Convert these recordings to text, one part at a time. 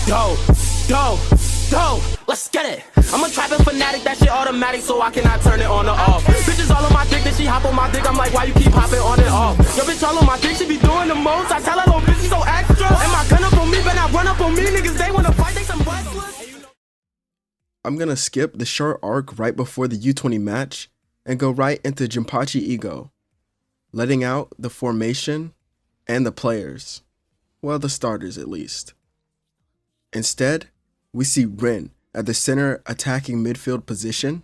Go, go, go, let's get it. I'm a trapping fanatic, that shit automatic, so I cannot turn it on or off. Bitches all on my dick, then she hop on my dick, I'm like, why you keep hopping on and off? Your bitch all on my dick, she be doing the most, I tell her, little bitch, she so extra. And my gun up on me, but not run up on me, niggas, they wanna fight, they some wrestlers. I'm gonna skip the short arc right before the U20 match and go right into Jinpachi Ego, letting out the formation and the players. Well, the starters at least. Instead, we see Rin at the center attacking midfield position,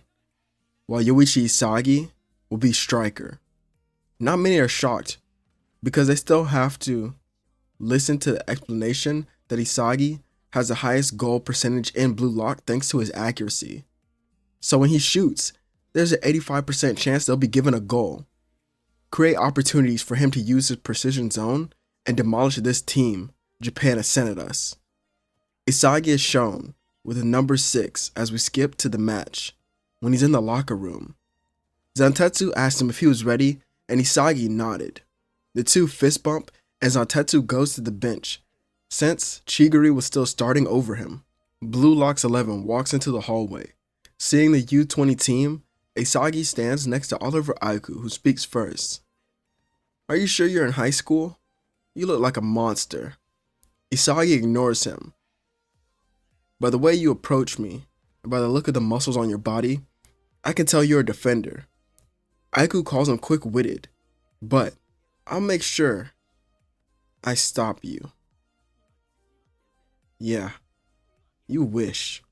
while Yoichi Isagi will be striker. Not many are shocked, because they still have to listen to the explanation that Isagi has the highest goal percentage in Blue Lock thanks to his accuracy. So when he shoots, there's an 85% chance they'll be given a goal. Create opportunities for him to use his precision zone and demolish this team Japan has sent at us. Isagi is shown with a number 6 as we skip to the match when he's in the locker room. Zantetsu asked him if he was ready and Isagi nodded. The two fist bump and Zantetsu goes to the bench since Chigiri was still starting over him. Blue Lock's 11 walks into the hallway. Seeing the U20 team, Isagi stands next to Oliver Aiku, who speaks first. "Are you sure you're in high school? You look like a monster." Isagi ignores him. "By the way you approach me, and by the look of the muscles on your body, I can tell you're a defender." Aiku calls him quick-witted, but I'll make sure I stop you. Yeah, you wish.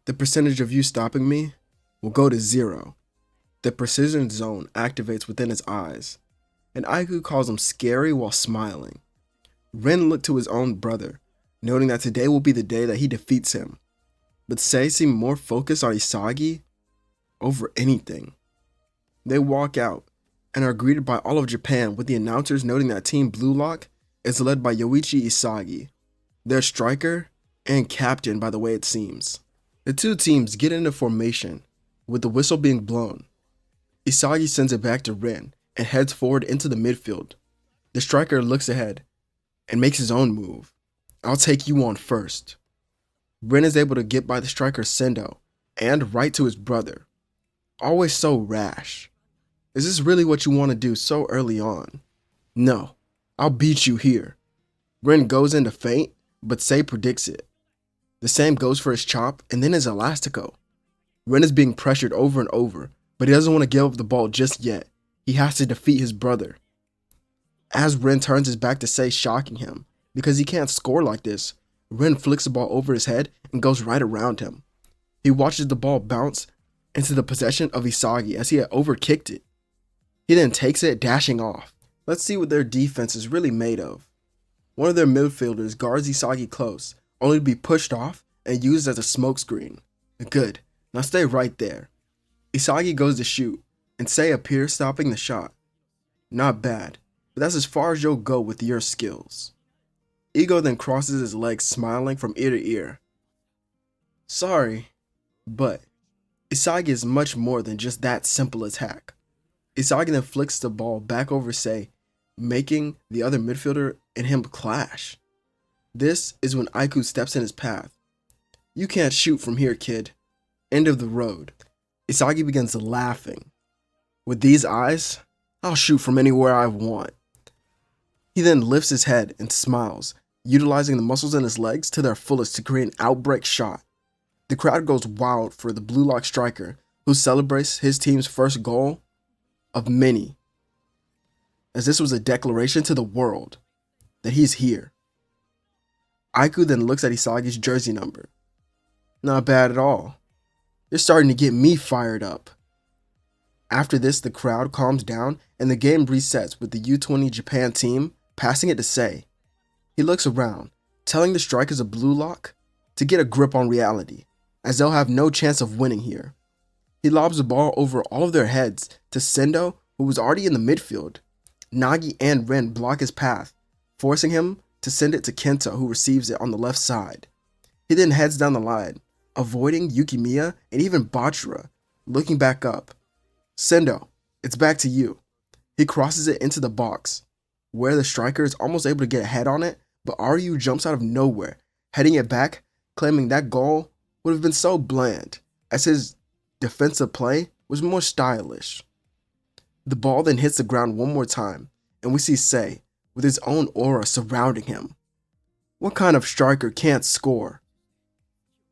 The percentage of you stopping me will go to 0. The precision zone activates within his eyes, and Aiku calls him scary while smiling. Ren looked to his own brother, noting that today will be the day that he defeats him, but Sei seemed more focused on Isagi over anything. They walk out and are greeted by all of Japan, with the announcers noting that Team Blue Lock is led by Yoichi Isagi, their striker and captain by the way it seems. The two teams get into formation, with the whistle being blown. Isagi sends it back to Ren and heads forward into the midfield. The striker looks ahead and makes his own move. "I'll take you on first." Ren is able to get by the striker Sendo and right to his brother. Always so rash. Is this really what you want to do so early on? "No, I'll beat you here." Ren goes into feint, but Sei predicts it. The same goes for his chop and then his elastico. Ren is being pressured over and over, but he doesn't want to give up the ball just yet. He has to defeat his brother. As Ren turns his back to Sei, shocking him, because he can't score like this, Ren flicks the ball over his head and goes right around him. He watches the ball bounce into the possession of Isagi as he had overkicked it. He then takes it, dashing off. Let's see what their defense is really made of. One of their midfielders guards Isagi close, only to be pushed off and used as a smokescreen. Good, now stay right there. Isagi goes to shoot, and Sei appears, stopping the shot. Not bad, but that's as far as you'll go with your skills. Ego then crosses his legs, smiling from ear to ear. Sorry, but Isagi is much more than just that simple attack. Isagi then flicks the ball back over Sei, making the other midfielder and him clash. This is when Aiku steps in his path. "You can't shoot from here, kid. End of the road." Isagi begins laughing. "With these eyes, I'll shoot from anywhere I want." He then lifts his head and smiles, utilizing the muscles in his legs to their fullest to create an outbreak shot. The crowd goes wild for the Blue Lock striker, who celebrates his team's first goal of many, as this was a declaration to the world that he's here. Aiku then looks at Isagi's jersey number. "Not bad at all. You're starting to get me fired up." After this, the crowd calms down and the game resets with the U20 Japan team passing it to Sei. He looks around, telling the strikers of Blue Lock to get a grip on reality, as they'll have no chance of winning here. He lobs the ball over all of their heads to Sendo, who was already in the midfield. Nagi and Ren block his path, forcing him to send it to Kenta, who receives it on the left side. He then heads down the line, avoiding Yukimiya and even Bachira, looking back up. "Sendo, it's back to you." He crosses it into the box, where the striker is almost able to get a head on it, but Ryu jumps out of nowhere, heading it back claiming that goal would have been so bland, as his defensive play was more stylish. The ball then hits the ground one more time, and we see Sei with his own aura surrounding him. What kind of striker can't score?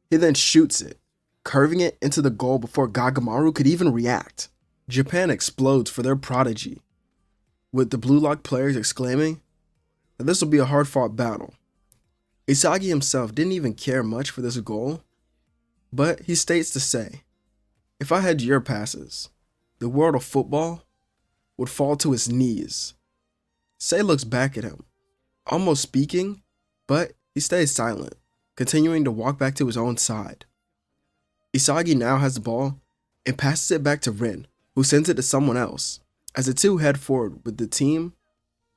He then shoots it, curving it into the goal before Gagamaru could even react. Japan explodes for their prodigy, with the Blue Lock players exclaiming that this will be a hard-fought battle. Isagi himself didn't even care much for this goal, but he states to say, "If I had your passes, the world of football would fall to its knees." Sei looks back at him, almost speaking, but he stays silent, continuing to walk back to his own side. Isagi now has the ball and passes it back to Rin, who sends it to someone else, as the two head forward with the team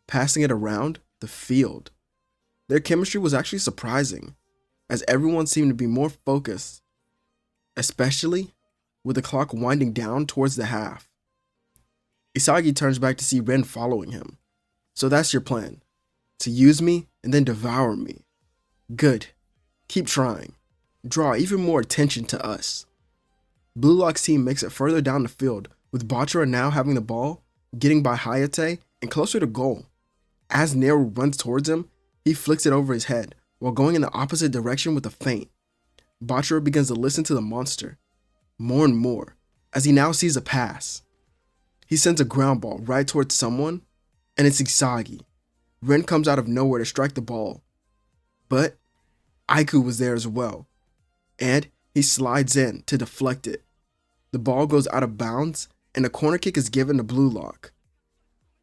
passing it around the field. Their chemistry was actually surprising, as everyone seemed to be more focused, especially with the clock winding down towards the half. Isagi turns back to see Rin following him. "So that's your plan, to use me and then devour me. Good. Keep trying. Draw even more attention to us." Blue Lock's team makes it further down the field, with Bachara now having the ball, getting by Hayate and closer to goal. As Nero runs towards him, he flicks it over his head while going in the opposite direction with a feint. Bachara begins to listen to the monster more and more as he now sees a pass. He sends a ground ball right towards someone, and it's Isagi. Ren comes out of nowhere to strike the ball, but Aiku was there as well, and he slides in to deflect it. The ball goes out of bounds, and a corner kick is given to Blue Lock.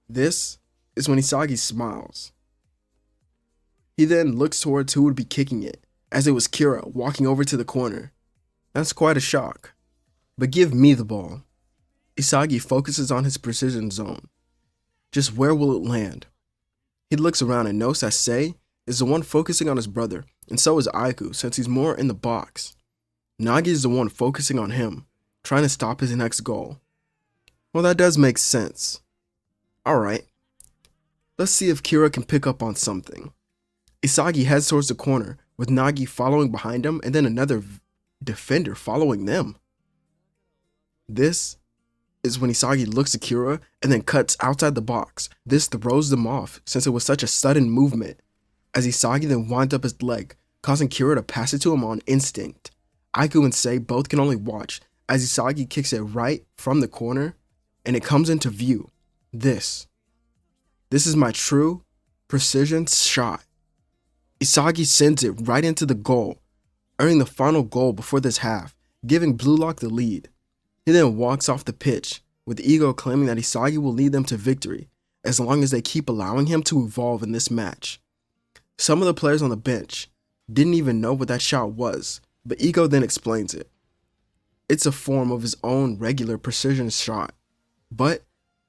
This is when Isagi smiles. He then looks towards who would be kicking it, as it was Kira walking over to the corner. That's quite a shock. But give me the ball. Isagi focuses on his precision zone. Just where will it land? He looks around and knows that Sei is the one focusing on his brother, and so is Aiku since he's more in the box. Nagi is the one focusing on him, trying to stop his next goal. Well, that does make sense. Alright, let's see if Kira can pick up on something. Isagi heads towards the corner, with Nagi following behind him and then another defender following them. This is when Isagi looks at Kira and then cuts outside the box. This throws them off since it was such a sudden movement, as Isagi then winds up his leg, causing Kira to pass it to him on instinct. Aiku and Sei both can only watch as Isagi kicks it right from the corner and it comes into view. This is my true precision shot. Isagi sends it right into the goal, earning the final goal before this half, giving Blue Lock the lead. He then walks off the pitch, with Ego claiming that Isagi will lead them to victory as long as they keep allowing him to evolve in this match. Some of the players on the bench didn't even know what that shot was, but Ego then explains it. It's a form of his own regular precision shot, but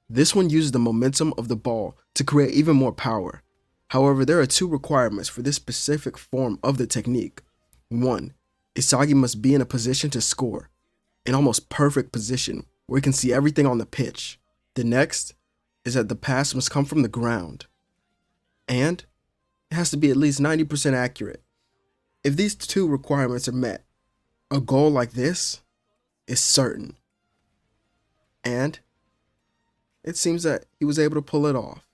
this one uses the momentum of the ball to create even more power. However, there are two requirements for this specific form of the technique. One, Isagi must be in a position to score, an almost perfect position where he can see everything on the pitch. The next is that the pass must come from the ground, and it has to be at least 90% accurate. If these two requirements are met, a goal like this is certain. And it seems that he was able to pull it off.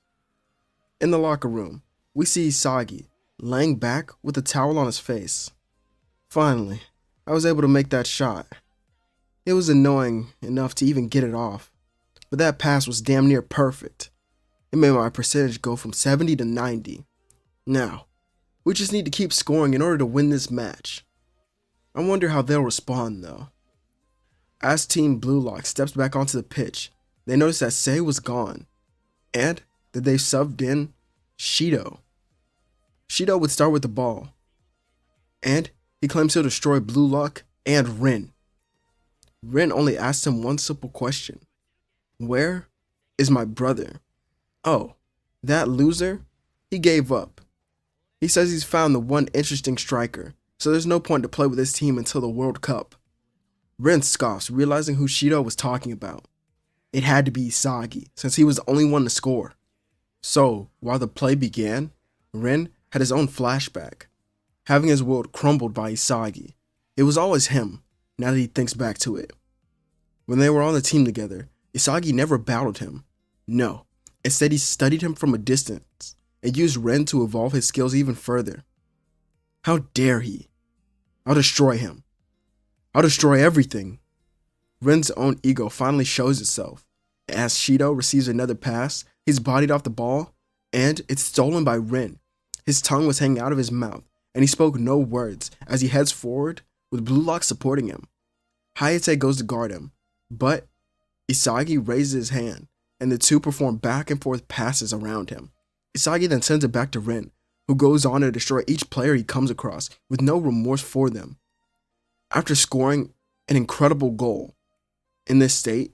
In the locker room, we see Isagi laying back with a towel on his face. Finally, I was able to make that shot. It was annoying enough to even get it off, but that pass was damn near perfect. It made my percentage go from 70 to 90. Now, we just need to keep scoring in order to win this match. I wonder how they'll respond though. As Team Blue Lock steps back onto the pitch, they notice that Sei was gone, and that they subbed in Shido. Shido would start with the ball, and he claims he'll destroy Blue Lock and Rin. Rin only asks him one simple question. Where is my brother? Oh, that loser? He gave up. He says he's found the one interesting striker, so there's no point to play with his team until the World Cup. Rin scoffs, realizing who Shido was talking about. It had to be Isagi, since he was the only one to score. So, while the play began, Rin had his own flashback, having his world crumbled by Isagi. It was always him, now that he thinks back to it. When they were on the team together, Isagi never battled him. No, instead he studied him from a distance and used Ren to evolve his skills even further. How dare he? I'll destroy him. I'll destroy everything. Ren's own ego finally shows itself. As Shido receives another pass, he's bodied off the ball, and it's stolen by Ren. His tongue was hanging out of his mouth, and he spoke no words as he heads forward with Blue Lock supporting him. Hayate goes to guard him, but Isagi raises his hand, and the two perform back and forth passes around him. Isagi then sends it back to Ren, who goes on to destroy each player he comes across with no remorse for them. After scoring an incredible goal, in this state,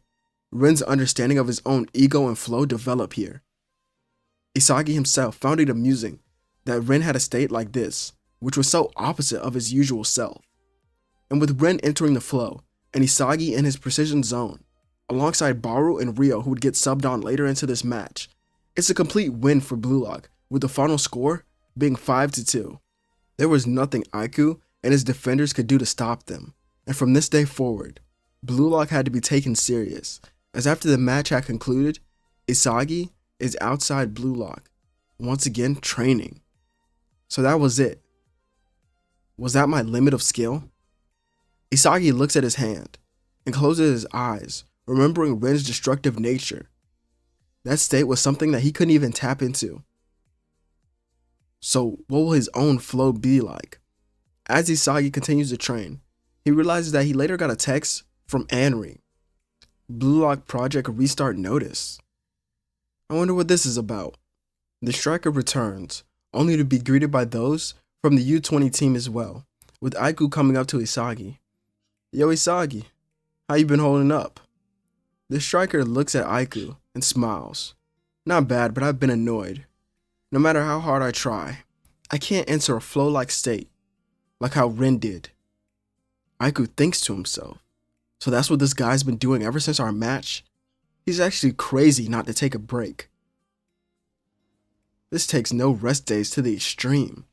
Ren's understanding of his own ego and flow develop here. Isagi himself found it amusing that Ren had a state like this, which was so opposite of his usual self. And with Ren entering the flow, and Isagi in his precision zone, alongside Baru and Ryo who would get subbed on later into this match, it's a complete win for Blue Lock, with the final score being 5-2. There was nothing Aiku and his defenders could do to stop them, and from this day forward, Blue Lock had to be taken serious, as after the match had concluded, Isagi is outside Blue Lock, once again training. So that was it. Was that my limit of skill? Isagi looks at his hand and closes his eyes, remembering Ren's destructive nature. That state was something that he couldn't even tap into. So what will his own flow be like? As Isagi continues to train, he realizes that he later got a text from Anri. Blue Lock Project Restart Notice. I wonder what this is about. The striker returns, only to be greeted by those from the U20 team as well, with Aiku coming up to Isagi. Yo Isagi, how you been holding up? The striker looks at Aiku and smiles. Not bad, but I've been annoyed. No matter how hard I try, I can't enter a flow-like state, like how Ren did. Aiku thinks to himself, so that's what this guy's been doing ever since our match? He's actually crazy not to take a break. This takes no rest days to the extreme.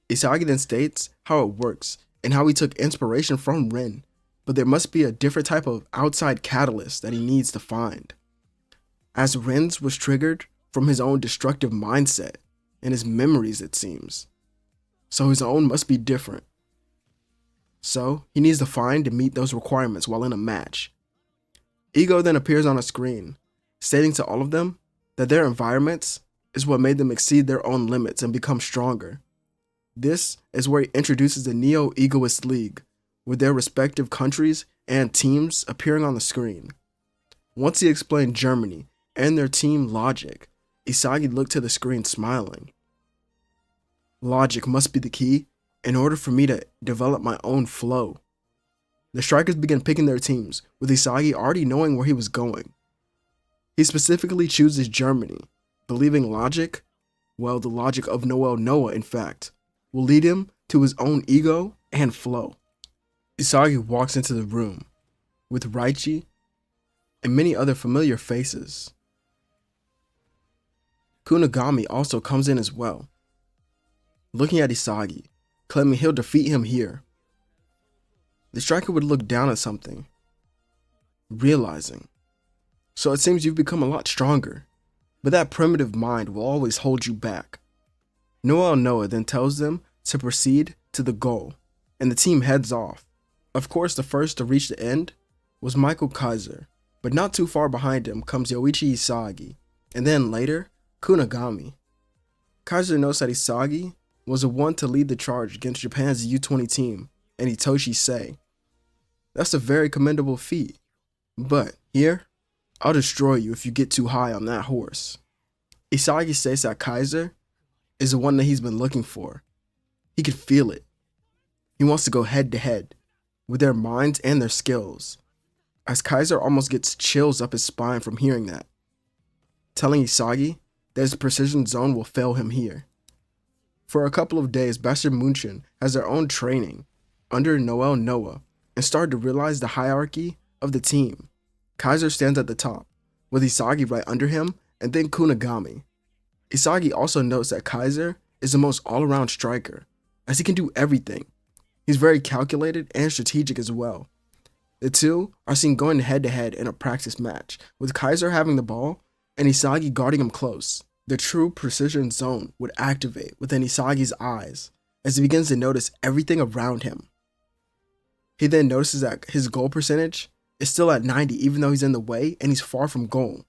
Isagi then states how it works and how he took inspiration from Ren, but there must be a different type of outside catalyst that he needs to find. As Ren's was triggered from his own destructive mindset and his memories, it seems. So his own must be different. So he needs to find and meet those requirements while in a match. Ego then appears on a screen, stating to all of them that their environments is what made them exceed their own limits and become stronger. This is where he introduces the Neo-Egoist League, with their respective countries and teams appearing on the screen. Once he explained Germany and their team logic, Isagi looked to the screen smiling. Logic must be the key in order for me to develop my own flow. The strikers began picking their teams, with Isagi already knowing where he was going. He specifically chooses Germany, believing logic, well, the logic of Noel Noah in fact, will lead him to his own ego and flow. Isagi walks into the room, with Raichi and many other familiar faces. Kunigami also comes in as well, looking at Isagi, claiming he'll defeat him here. The striker would look down at something, realizing, so it seems you've become a lot stronger, but that primitive mind will always hold you back. Noel Noah then tells them to proceed to the goal, and the team heads off. Of course, the first to reach the end was Michael Kaiser, but not too far behind him comes Yoichi Isagi, and then later, Kunigami. Kaiser notes that Isagi was the one to lead the charge against Japan's U20 team, and Hitoshi Sei. That's a very commendable feat, but here, I'll destroy you if you get too high on that horse. Isagi states that Kaiser is the one that he's been looking for. He could feel it. He wants to go head to head with their minds and their skills, as Kaiser almost gets chills up his spine from hearing that, telling Isagi that his precision zone will fail him here. For a couple of days, Bastard Munchen has their own training under Noel Noah and started to realize the hierarchy of the team. Kaiser stands at the top, with Isagi right under him, and then Kunigami. Isagi also notes that Kaiser is the most all-around striker, as he can do everything. He's very calculated and strategic as well. The two are seen going head to head in a practice match, with Kaiser having the ball and Isagi guarding him close. The true precision zone would activate within Isagi's eyes as he begins to notice everything around him. He then notices that his goal percentage is still at 90 even though he's in the way and he's far from goal.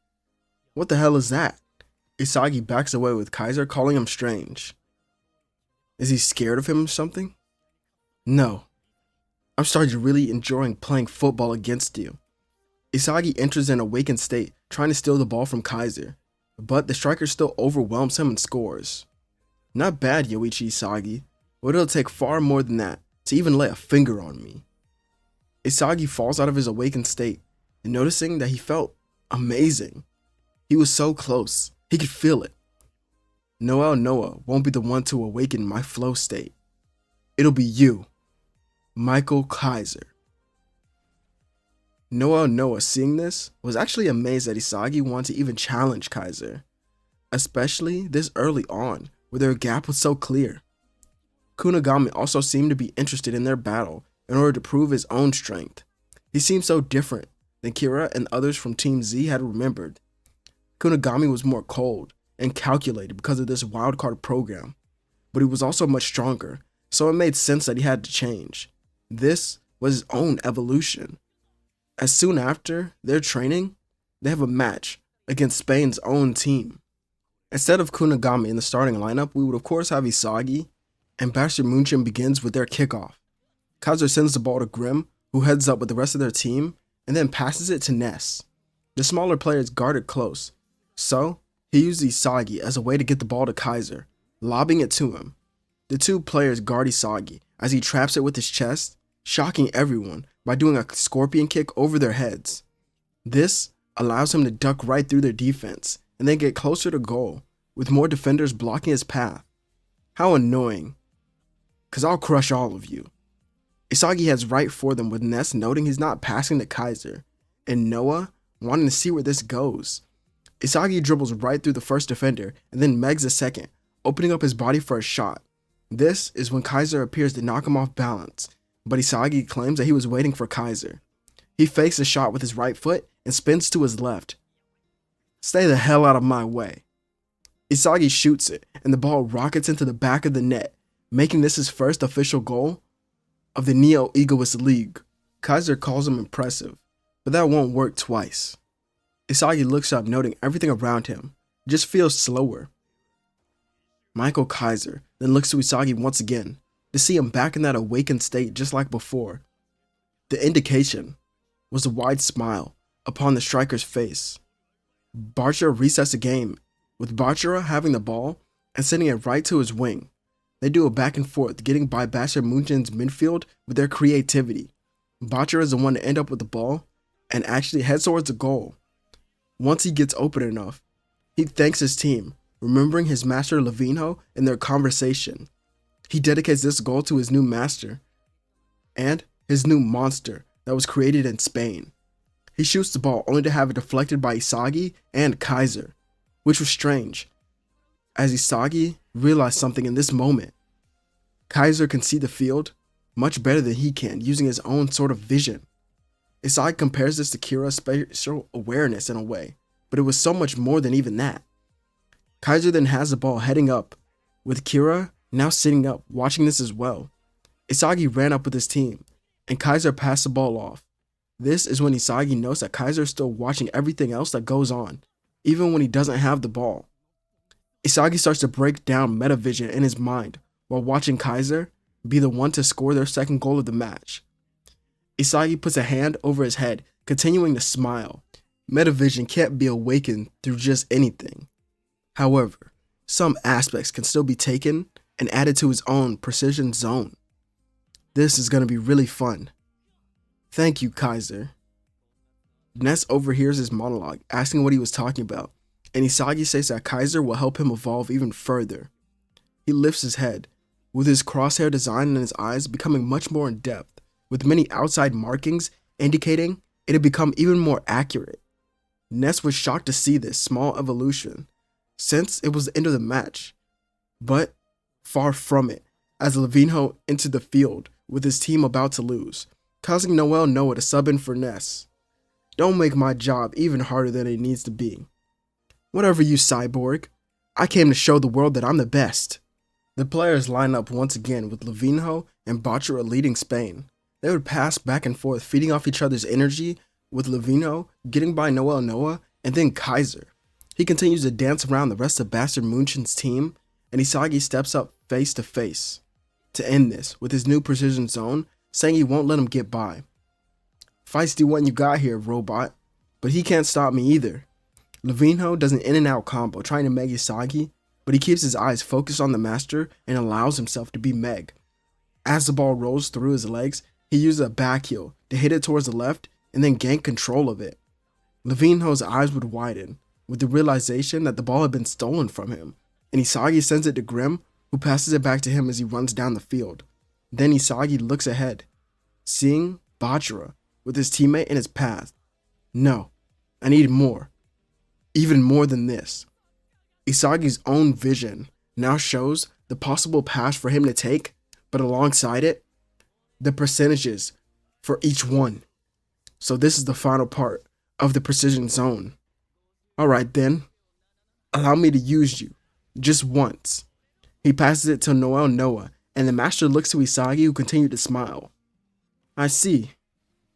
What the hell is that? Isagi backs away with Kaiser calling him strange. Is he scared of him or something? No. I'm starting to really enjoying playing football against you. Isagi enters in a awakened state, trying to steal the ball from Kaiser, but the striker still overwhelms him and scores. Not bad, Yoichi Isagi, but it'll take far more than that to even lay a finger on me. Isagi falls out of his awakened state, and noticing that he felt amazing. He was so close, he could feel it. Noah won't be the one to awaken my flow state. It'll be you, Michael Kaiser. Noah, seeing this, was actually amazed that Isagi wanted to even challenge Kaiser, especially this early on, where their gap was so clear. Kunigami also seemed to be interested in their battle in order to prove his own strength. He seemed so different than Kira and others from Team Z had remembered. Kunigami was more cold and calculated because of this wildcard program, but he was also much stronger, so it made sense that he had to change. This was his own evolution. As soon after their training, they have a match against Spain's own team. Instead of Kunigami in the starting lineup, we would of course have Isagi, and Basher Munchen begins with their kickoff. Kaiser sends the ball to Grimm, who heads up with the rest of their team, and then passes it to Ness. The smaller players guarded close, so he used Isagi as a way to get the ball to Kaiser, lobbing it to him. The two players guard Isagi as he traps it with his chest, shocking everyone by doing a scorpion kick over their heads. This allows him to duck right through their defense and then get closer to goal, with more defenders blocking his path. How annoying, cause I'll crush all of you. Isagi heads right for them with Ness noting he's not passing to Kaiser, and Noah wanting to see where this goes. Isagi dribbles right through the first defender and then megs a second, opening up his body for a shot. This is when Kaiser appears to knock him off balance, but Isagi claims that he was waiting for Kaiser. He fakes a shot with his right foot and spins to his left. Stay the hell out of my way. Isagi shoots it, and the ball rockets into the back of the net, making this his first official goal of the Neo-Egoist League. Kaiser calls him impressive, but that won't work twice. Isagi looks up, noting everything around him just feels slower. Michael Kaiser then looks to Isagi once again to see him back in that awakened state just like before. The indication was a wide smile upon the striker's face. Bachara resets the game, with Bachara having the ball and sending it right to his wing. They do a back and forth, getting by Basher Munchen's midfield with their creativity. Bachara is the one to end up with the ball and actually heads towards the goal. Once he gets open enough, he thanks his team, remembering his master Levinho in their conversation. He dedicates this goal to his new master and his new monster that was created in Spain. He shoots the ball only to have it deflected by Isagi and Kaiser, which was strange, as Isagi realized something in this moment. Kaiser can see the field much better than he can, using his own sort of vision. Isagi compares this to Kira's spatial awareness in a way, but it was so much more than even that. Kaiser then has the ball heading up, with Kira now sitting up, watching this as well. Isagi ran up with his team, and Kaiser passed the ball off. This is when Isagi knows that Kaiser is still watching everything else that goes on, even when he doesn't have the ball. Isagi starts to break down metavision in his mind while watching Kaiser be the one to score their second goal of the match. Isagi puts a hand over his head, continuing to smile. Metavision can't be awakened through just anything. However, some aspects can still be taken and added to his own precision zone. This is going to be really fun. Thank you, Kaiser. Ness overhears his monologue, asking what he was talking about, and Isagi says that Kaiser will help him evolve even further. He lifts his head, with his crosshair design and his eyes becoming much more in depth, with many outside markings indicating it had become even more accurate. Ness was shocked to see this small evolution, since it was the end of the match, but far from it, as Levinho entered the field with his team about to lose, causing Noah to sub in for Ness. Don't make my job even harder than it needs to be. Whatever you, Cyborg. I came to show the world that I'm the best. The players line up once again with Levinho and Bachara leading Spain. They would pass back and forth, feeding off each other's energy, with Levinho getting by Noah and then Kaiser. He continues to dance around the rest of Bastard Munchen's team, and Isagi steps up face to face to end this with his new precision zone, saying he won't let him get by. Feisty one you got here, robot, but he can't stop me either. Levinho does an in and out combo trying to meg Isagi, but he keeps his eyes focused on the master and allows himself to be meg. As the ball rolls through his legs, he uses a back heel to hit it towards the left and then gain control of it. Levinho's eyes would widen with the realization that the ball had been stolen from him, and Isagi sends it to Grim, who passes it back to him as he runs down the field. Then Isagi looks ahead, seeing Bachara with his teammate in his path. No, I need more. Even more than this. Isagi's own vision now shows the possible pass for him to take, but alongside it, the percentages for each one. So this is the final part of the precision zone. Alright then, allow me to use you, just once. He passes it to Noah, and the master looks to Isagi, who continued to smile. I see.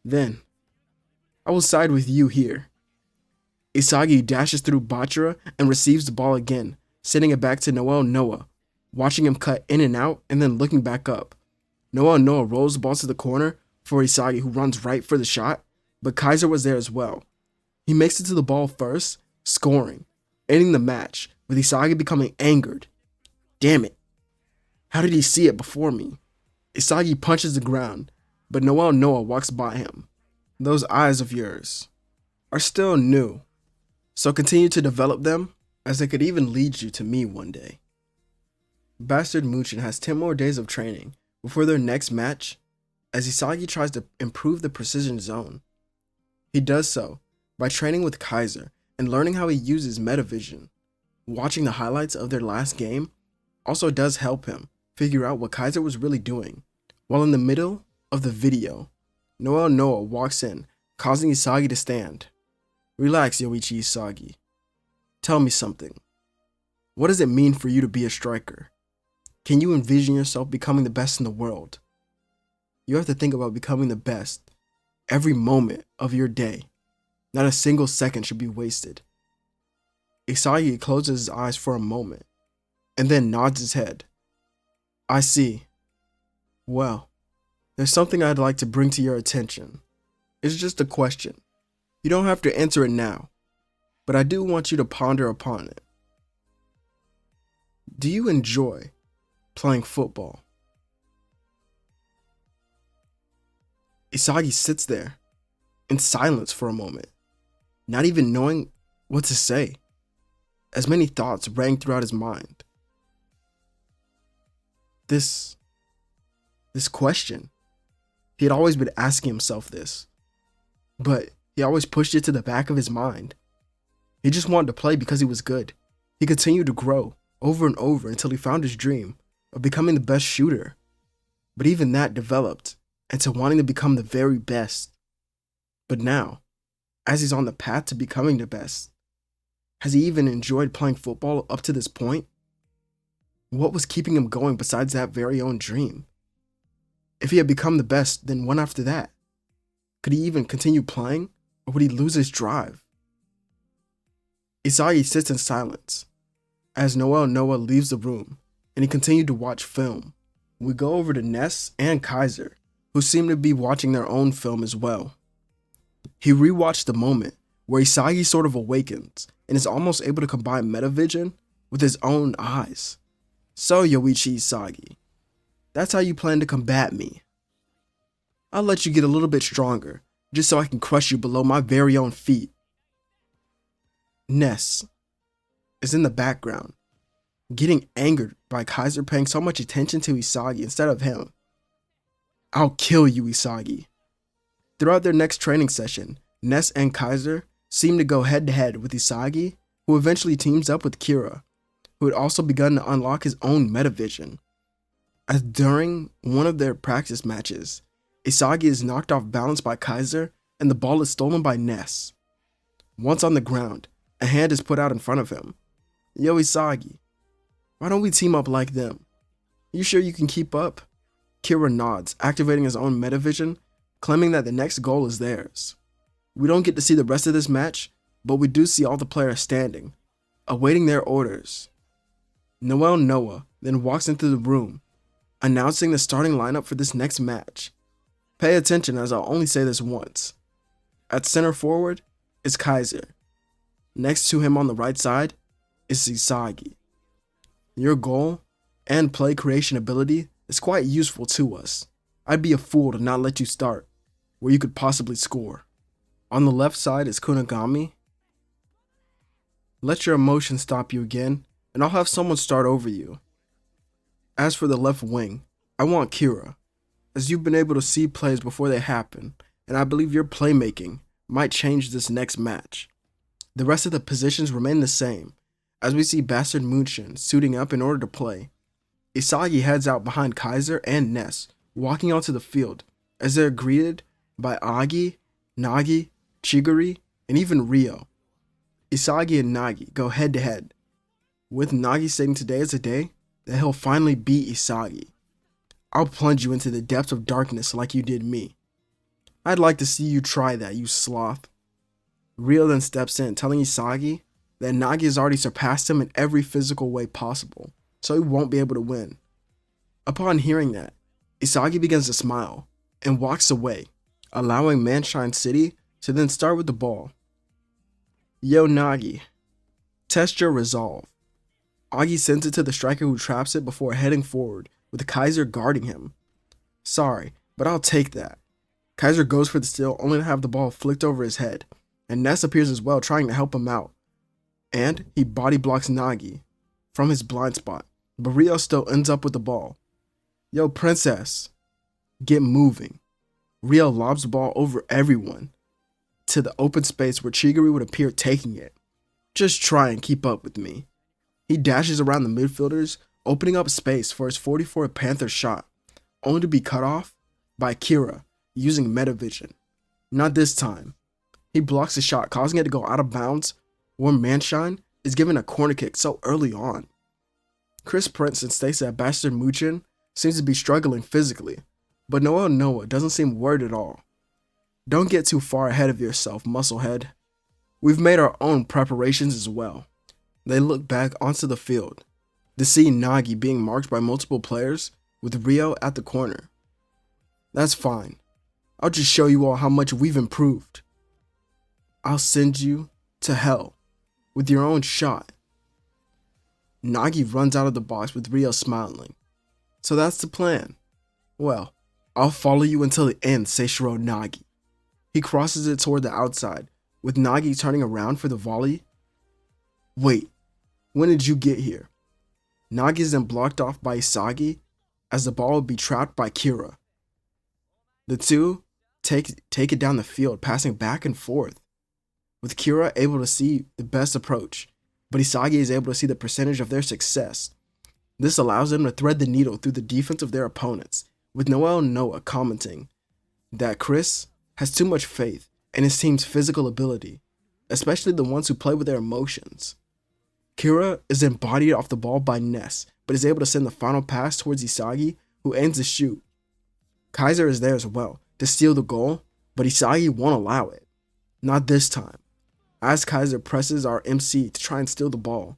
Then, I will side with you here. Isagi dashes through Bachara and receives the ball again, sending it back to Noah, watching him cut in and out and then looking back up. Noah rolls the ball to the corner for Isagi, who runs right for the shot, but Kaiser was there as well. He makes it to the ball first, scoring, ending the match, with Isagi becoming angered. Damn it. How did he see it before me? Isagi punches the ground, but Noah walks by him. Those eyes of yours are still new, so continue to develop them, as they could even lead you to me one day. Bastard Munchen has 10 more days of training before their next match, as Isagi tries to improve the precision zone. He does so by training with Kaiser and learning how he uses metavision. Watching the highlights of their last game also does help him figure out what Kaiser was really doing. While in the middle of the video, Noah walks in, causing Isagi to stand. Relax, Yoichi Isagi. Tell me something. What does it mean for you to be a striker? Can you envision yourself becoming the best in the world? You have to think about becoming the best every moment of your day. Not a single second should be wasted. Isagi closes his eyes for a moment and then nods his head. I see. Well, there's something I'd like to bring to your attention. It's just a question. You don't have to answer it now, but I do want you to ponder upon it. Do you enjoy playing football? Isagi sits there in silence for a moment, not even knowing what to say, as many thoughts rang throughout his mind. This question, he had always been asking himself this, but he always pushed it to the back of his mind. He just wanted to play because he was good. He continued to grow over and over until he found his dream of becoming the best shooter. But even that developed into wanting to become the very best. But now, as he's on the path to becoming the best, has he even enjoyed playing football up to this point? What was keeping him going besides that very own dream? If he had become the best, then what after that? Could he even continue playing, or would he lose his drive? Isagi sits in silence as Noah leaves the room, and he continued to watch film. We go over to Ness and Kaiser, who seem to be watching their own film as well. He rewatched the moment where Isagi sort of awakens and is almost able to combine metavision with his own eyes. So, Yoichi Isagi, that's how you plan to combat me. I'll let you get a little bit stronger, just so I can crush you below my very own feet. Ness is in the background, getting angered by Kaiser paying so much attention to Isagi instead of him. I'll kill you, Isagi. Throughout their next training session, Ness and Kaiser seem to go head to head with Isagi, who eventually teams up with Kira, who had also begun to unlock his own metavision. as during one of their practice matches, Isagi is knocked off balance by Kaiser and the ball is stolen by Ness. Once on the ground, a hand is put out in front of him. Yo Isagi, why don't we team up like them? You sure you can keep up? Kira nods, activating his own metavision, claiming that the next goal is theirs. We don't get to see the rest of this match, but we do see all the players standing, awaiting their orders. Noel Noah then walks into the room, announcing the starting lineup for this next match. Pay attention as I'll only say this once. At center forward is Kaiser. Next to him on the right side is Isagi. Your goal and play creation ability is quite useful to us. I'd be a fool to not let you start where you could possibly score. On the left side is Kunigami. Let your emotions stop you again, and I'll have someone start over you. As for the left wing, I want Kira, as you've been able to see plays before they happen, and I believe your playmaking might change this next match. The rest of the positions remain the same, as we see Bastard Moonshin suiting up in order to play. Isagi heads out behind Kaiser and Ness, walking onto the field, as they're greeted by Agi, Nagi, Chiguri, and even Ryo. Isagi and Nagi go head to head, with Nagi stating today is a day that he'll finally beat Isagi. I'll plunge you into the depths of darkness like you did me. I'd like to see you try that, you sloth. Ryo then steps in, telling Isagi that Nagi has already surpassed him in every physical way possible, so he won't be able to win. Upon hearing that, Isagi begins to smile and walks away, allowing Manshine City to then start with the ball. Yo Nagi, test your resolve. Agi sends it to the striker who traps it before heading forward, with Kaiser guarding him. Sorry, but I'll take that. Kaiser goes for the steal only to have the ball flicked over his head, and Ness appears as well trying to help him out. And he body blocks Nagi from his blind spot, but Ryo still ends up with the ball. Yo princess, get moving. Ryo lobs the ball over everyone to the open space where Chiguri would appear taking it. Just try and keep up with me. He dashes around the midfielders, opening up space for his 44 Panther shot, only to be cut off by Kira using Metavision. Not this time. He blocks the shot, causing it to go out of bounds, where Manshine is given a corner kick so early on. Chris Princeton states that Bastard Muchin seems to be struggling physically, but Noel Noah doesn't seem worried at all. Don't get too far ahead of yourself, musclehead. We've made our own preparations as well. They look back onto the field to see Nagi being marked by multiple players with Ryo at the corner. That's fine. I'll just show you all how much we've improved. I'll send you to hell with your own shot. Nagi runs out of the box with Ryo smiling. So that's the plan. Well, I'll follow you until the end, Seishiro Nagi. He crosses it toward the outside, with Nagi turning around for the volley. Wait, when did you get here? Nagi is then blocked off by Isagi as the ball would be trapped by Kira. The two take it down the field, passing back and forth, with Kira able to see the best approach, but Isagi is able to see the percentage of their success. This allows them to thread the needle through the defense of their opponents, with Noel Noah commenting that Chris has too much faith in his team's physical ability, especially the ones who play with their emotions. Kira is then bodied off the ball by Ness, but is able to send the final pass towards Isagi, who ends the shoot. Kaiser is there as well to steal the goal, but Isagi won't allow it. Not this time. As Kaiser presses our MC to try and steal the ball,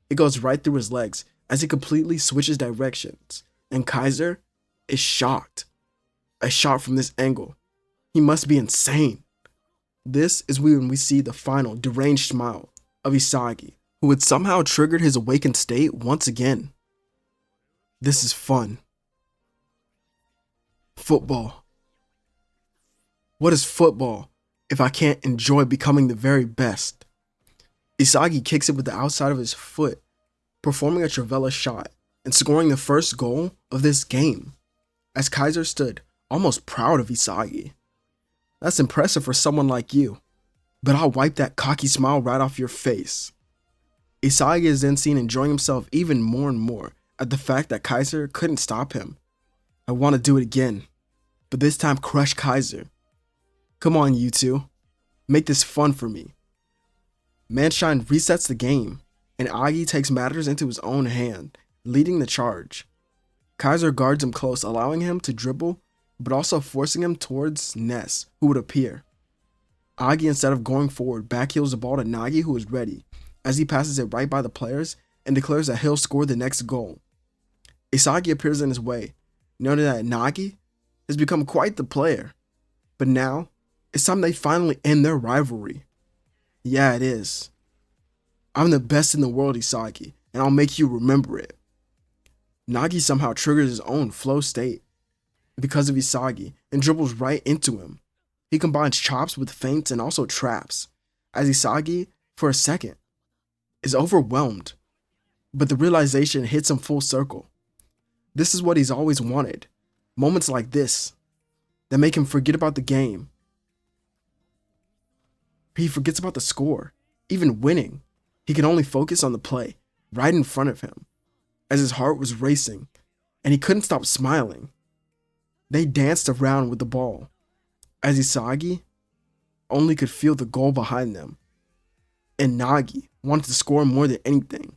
it goes right through his legs as he completely switches directions, and Kaiser is shocked. A shot from this angle. He must be insane. This is when we see the final deranged smile of Isagi, who had somehow triggered his awakened state once again. This is fun. Football. What is football if I can't enjoy becoming the very best? Isagi kicks it with the outside of his foot, performing a Travella shot and scoring the first goal of this game, as Kaiser stood almost proud of Isagi. That's impressive for someone like you, but I'll wipe that cocky smile right off your face. Isagi is then seen enjoying himself even more and more at the fact that Kaiser couldn't stop him. I want to do it again, but this time crush Kaiser. Come on, you two. Make this fun for me. Manshine resets the game, and Agi takes matters into his own hand, leading the charge. Kaiser guards him close, allowing him to dribble, but also forcing him towards Ness, who would appear. Agi, instead of going forward, backheels the ball to Nagi, who is ready, as he passes it right by the players and declares that he'll score the next goal. Isagi appears in his way, noting that Nagi has become quite the player. But now, it's time they finally end their rivalry. Yeah, it is. I'm the best in the world, Isagi, and I'll make you remember it. Nagi somehow triggers his own flow state because of Isagi and dribbles right into him. He combines chops with feints and also traps, as Isagi, for a second, is overwhelmed. But the realization hits him full circle. This is what he's always wanted. Moments like this that make him forget about the game. He forgets about the score, even winning. He can only focus on the play right in front of him, as his heart was racing, and he couldn't stop smiling. They danced around with the ball, as Isagi only could feel the goal behind them, and Nagi wanted to score more than anything.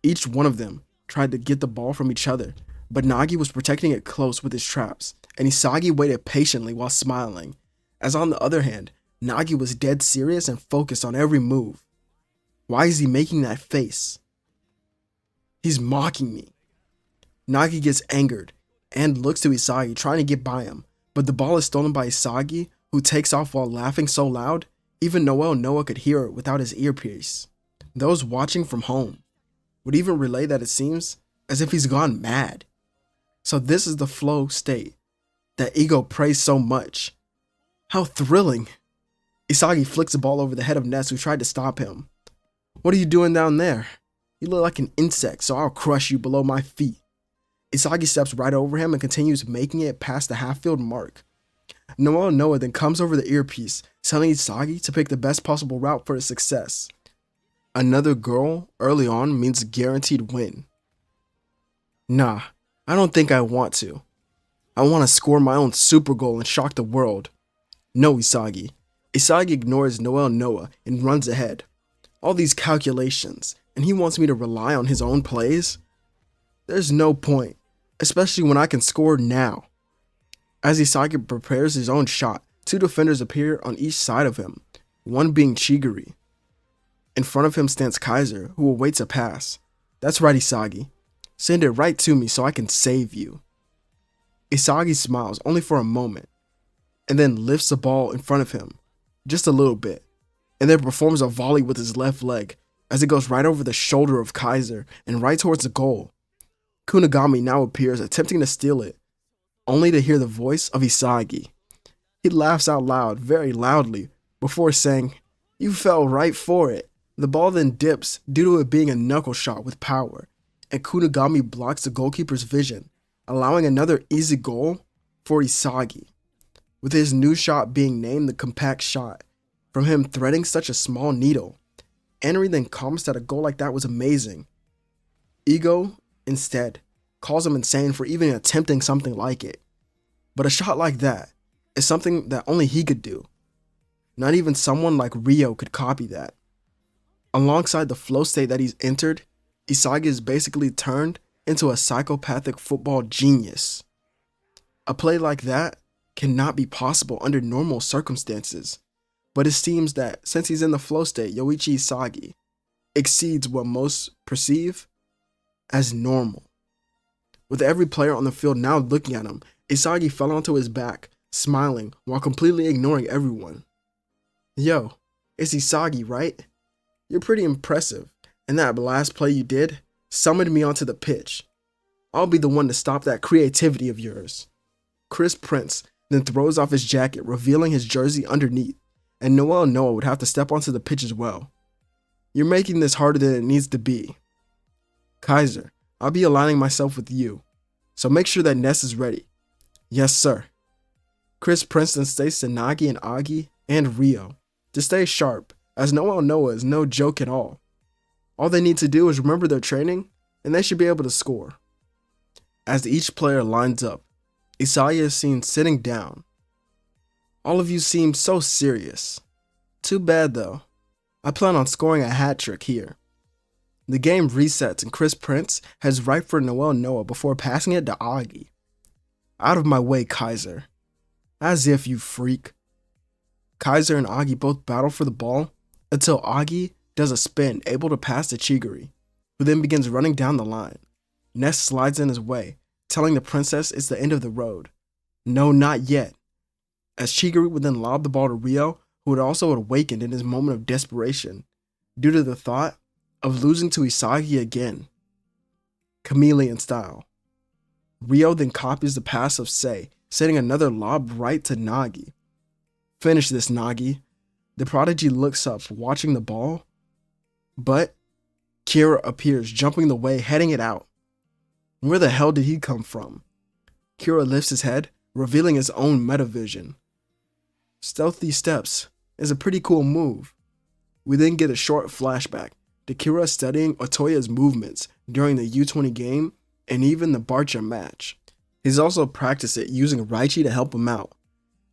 Each one of them tried to get the ball from each other, but Nagi was protecting it close with his traps, and Isagi waited patiently while smiling, as on the other hand, Nagi was dead serious and focused on every move. Why is he making that face? He's mocking me. Nagi gets angered and looks to Isagi, trying to get by him, but the ball is stolen by Isagi, who takes off while laughing so loud, even Noah could hear it without his earpiece. Those watching from home would even relay that it seems as if he's gone mad. So this is the flow state that Ego praised so much. How thrilling. Isagi flicks the ball over the head of Ness, who tried to stop him. What are you doing down there? You look like an insect, so I'll crush you below my feet. Isagi steps right over him and continues making it past the half-field mark. Noah then comes over the earpiece, telling Isagi to pick the best possible route for his success. Another girl early on means a guaranteed win. Nah, I don't think I want to. I want to score my own super goal and shock the world. No, Isagi. Isagi ignores Noah and runs ahead. All these calculations, and he wants me to rely on his own plays? There's no point, especially when I can score now. As Isagi prepares his own shot, two defenders appear on each side of him, one being Chigiri. In front of him stands Kaiser, who awaits a pass. That's right, Isagi. Send it right to me so I can save you. Isagi smiles only for a moment, and then lifts the ball in front of him, just a little bit, and then performs a volley with his left leg as it goes right over the shoulder of Kaiser and right towards the goal. Kunigami now appears, attempting to steal it, only to hear the voice of Isagi. He laughs out loud, very loudly, before saying, "You fell right for it." The ball then dips due to it being a knuckle shot with power, and Kunigami blocks the goalkeeper's vision, allowing another easy goal for Isagi, with his new shot being named the compact shot, from him threading such a small needle. Henry then comments that a goal like that was amazing. Ego, instead, calls him insane for even attempting something like it. But a shot like that is something that only he could do. Not even someone like Rio could copy that. Alongside the flow state that he's entered, Isagi is basically turned into a psychopathic football genius. A play like that cannot be possible under normal circumstances, but it seems that since he's in the flow state, Yoichi Isagi exceeds what most perceive as normal. With every player on the field now looking at him, Isagi fell onto his back, smiling while completely ignoring everyone. Yo, it's Isagi, right? You're pretty impressive, and that last play you did summoned me onto the pitch. I'll be the one to stop that creativity of yours. Chris Prince then throws off his jacket, revealing his jersey underneath, and Noah would have to step onto the pitch as well. You're making this harder than it needs to be. Kaiser, I'll be aligning myself with you, so make sure that Ness is ready. Yes, sir. Chris Prince then states to Nagi and Agi and Rio to stay sharp, as Noah is no joke at all. All they need to do is remember their training and they should be able to score. As each player lines up, Isagi is seen sitting down. All of you seem so serious. Too bad though. I plan on scoring a hat trick here. The game resets and Chris Prince heads right for Noel Noah before passing it to Agi. Out of my way, Kaiser. As if, you freak. Kaiser and Agi both battle for the ball until Agi does a spin, able to pass to Chigiri, who then begins running down the line. Ness slides in his way, telling the princess it's the end of the road. No, not yet. As Chigiri would then lob the ball to Rio, who had also awakened in his moment of desperation, due to the thought of losing to Isagi again. Chameleon style. Rio then copies the pass of Sei, sending another lob right to Nagi. Finish this, Nagi. The prodigy looks up, watching the ball, but Kira appears, jumping the way, heading it out. Where the hell did he come from? Kira lifts his head, revealing his own metavision. Stealthy steps is a pretty cool move. We then get a short flashback to Kira studying Otoya's movements during the U20 game and even the Barcha match. He's also practiced it using Raichi to help him out.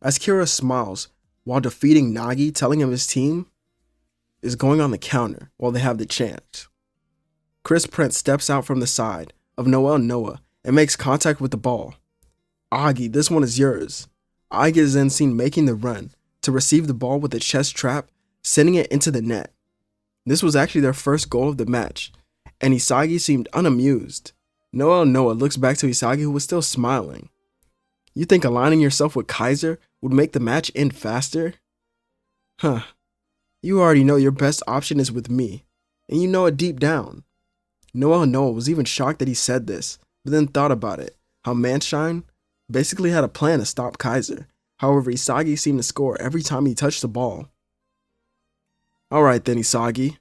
As Kira smiles while defeating Nagi, telling him his team is going on the counter while they have the chance. Chris Prince steps out from the side of Noel Noah and makes contact with the ball. Agi, this one is yours. Agi is then seen making the run to receive the ball with a chest trap, sending it into the net. This was actually their first goal of the match, and Isagi seemed unamused. Noel Noah looks back to Isagi, who was still smiling. You think aligning yourself with Kaiser would make the match end faster? Huh. You already know your best option is with me, and you know it deep down. Noel Noah was even shocked that he said this, but then thought about it, how Manshine basically had a plan to stop Kaiser. However, Isagi seemed to score every time he touched the ball. Alright then, Isagi.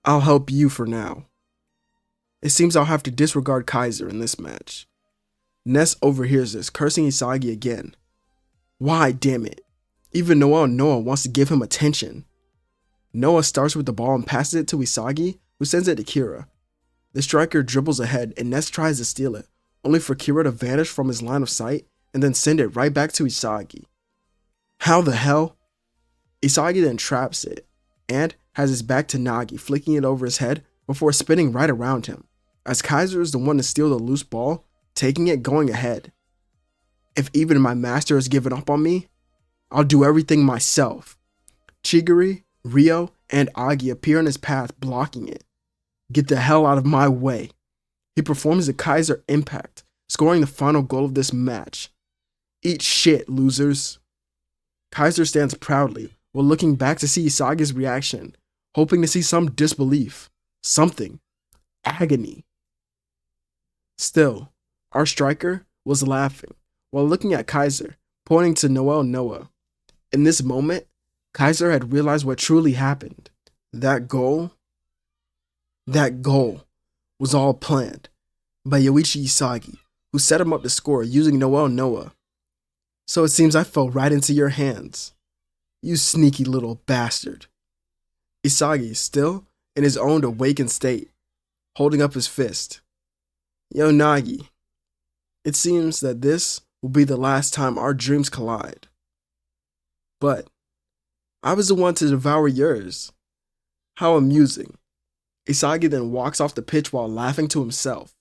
I'll help you for now. It seems I'll have to disregard Kaiser in this match. Ness overhears this, cursing Isagi again. Why, damn it? Even Noel Noah wants to give him attention. Noah starts with the ball and passes it to Isagi, who sends it to Kira. The striker dribbles ahead and Ness tries to steal it, only for Kira to vanish from his line of sight and then send it right back to Isagi. How the hell? Isagi then traps it and has his back to Nagi, flicking it over his head before spinning right around him, as Kaiser is the one to steal the loose ball, taking it going ahead. If even my master has given up on me, I'll do everything myself. Chigiri, Rio, and Agi appear in his path, blocking it. Get the hell out of my way. He performs a Kaiser impact, scoring the final goal of this match. Eat shit, losers. Kaiser stands proudly while looking back to see Isagi's reaction, hoping to see some disbelief, something, agony. Still, our striker was laughing while looking at Kaiser, pointing to Noel Noah. In this moment, Kaiser had realized what truly happened. That goal was all planned by Yoichi Isagi, who set him up to score using Noel Noah. So it seems I fell right into your hands. You sneaky little bastard. Isagi, still in his own awakened state, holding up his fist. Yo, Nagi, it seems that this will be the last time our dreams collide. But I was the one to devour yours. How amusing. Isagi then walks off the pitch while laughing to himself.